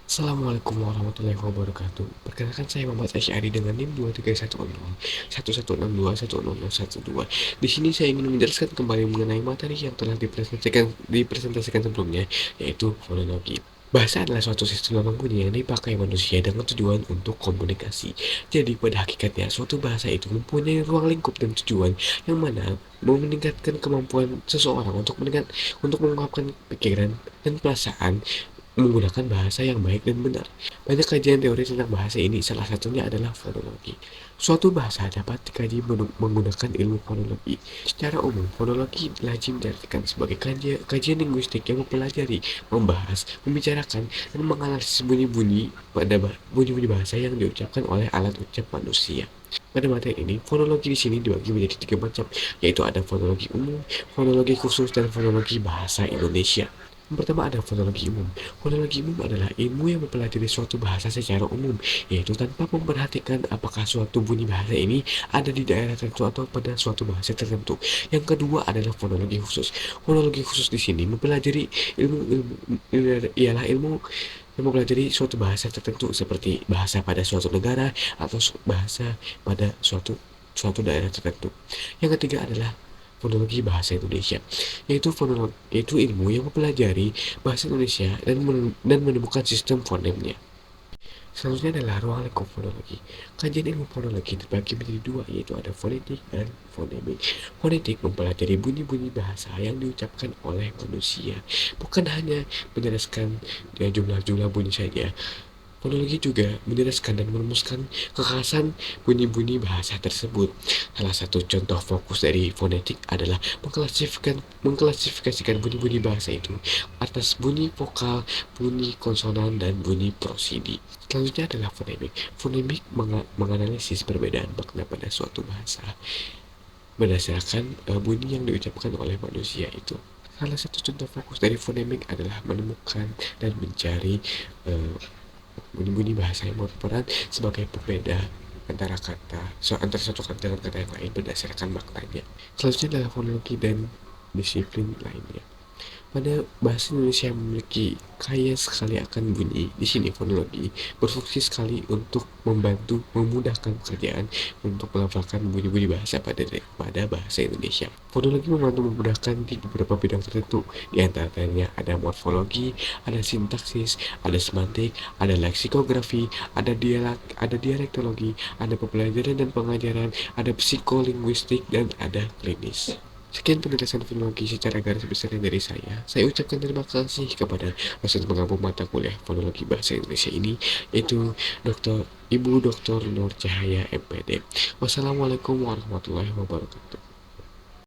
Assalamualaikum warahmatullahi wabarakatuh. Perkenalkan saya Muhammad Asy'ari dengan NIM 2310 1102 1000 Di sini saya ingin menjelaskan kembali mengenai materi yang telah dipresentasikan sebelumnya, yaitu fonologi. Bahasa adalah suatu sistem lambang bunyi yang dipakai manusia dengan tujuan untuk komunikasi. Jadi pada hakikatnya suatu bahasa itu mempunyai ruang lingkup dan tujuan yang mana mau meningkatkan kemampuan seseorang untuk mengungkapkan pikiran dan perasaan menggunakan bahasa yang baik dan benar. Banyak kajian teori tentang bahasa ini, salah satunya adalah fonologi. Suatu bahasa dapat dikaji menggunakan ilmu fonologi. Secara umum, fonologi lazim diartikan sebagai kajian linguistik yang mempelajari, membahas, membicarakan, dan menganalisis bunyi-bunyi bahasa yang diucapkan oleh alat ucap manusia. Pada materi ini, fonologi di sini dibagi menjadi tiga macam, yaitu ada fonologi umum, fonologi khusus, dan fonologi bahasa Indonesia. Yang pertama ada fonologi umum. Fonologi umum adalah ilmu yang mempelajari suatu bahasa secara umum, yaitu tanpa memperhatikan apakah suatu bunyi bahasa ini ada di daerah tertentu atau pada suatu bahasa tertentu. Yang kedua adalah fonologi khusus. Fonologi khusus di sini mempelajari ilmu yang mempelajari suatu bahasa tertentu seperti bahasa pada suatu negara atau bahasa pada suatu daerah tertentu. Yang ketiga adalah fonologi bahasa Indonesia, yaitu ilmu yang mempelajari bahasa Indonesia dan menemukan sistem fonemnya. Selanjutnya adalah ruang lingkup fonologi. Kajian ilmu fonologi terbagi menjadi dua, yaitu ada fonetik dan fonemik. Fonetik mempelajari bunyi-bunyi bahasa yang diucapkan oleh manusia, bukan hanya menjelaskan jumlah-jumlah bunyi saja. Fonologi juga menjelaskan dan merumuskan kekhasan bunyi-bunyi bahasa tersebut. Salah satu contoh fokus dari fonetik adalah mengklasifikasikan bunyi-bunyi bahasa itu atas bunyi vokal, bunyi konsonan, dan bunyi prosidi. Selanjutnya adalah fonemik. Fonemik menganalisis perbedaan makna pada suatu bahasa berdasarkan bunyi yang diucapkan oleh manusia itu. Salah satu contoh fokus dari fonemik adalah menemukan dan mencari uh, bunyi-bunyi bahasa yang berperan sebagai pembeda antara satu kata dengan kata yang lain berdasarkan maknanya. Selanjutnya adalah fonologi dan disiplin lainnya. Pada bahasa Indonesia yang memiliki kaya sekali akan bunyi, di sini fonologi berfungsi sekali untuk memudahkan pekerjaan untuk melafalkan bunyi-bunyi bahasa pada bahasa Indonesia. Fonologi membantu memudahkan di beberapa bidang tertentu, di antaranya ada morfologi, ada sintaksis, ada semantik, ada leksikografi, ada dialektologi, ada pembelajaran dan pengajaran, ada psikolinguistik, dan ada klinis. Sekian penjelasan fonologi secara garis besar dari saya. Saya ucapkan terima kasih kepada dosen pengampu mata kuliah fonologi bahasa Indonesia ini, yaitu Ibu Dr. Nur Cahaya MPD. Wassalamualaikum warahmatullahi wabarakatuh.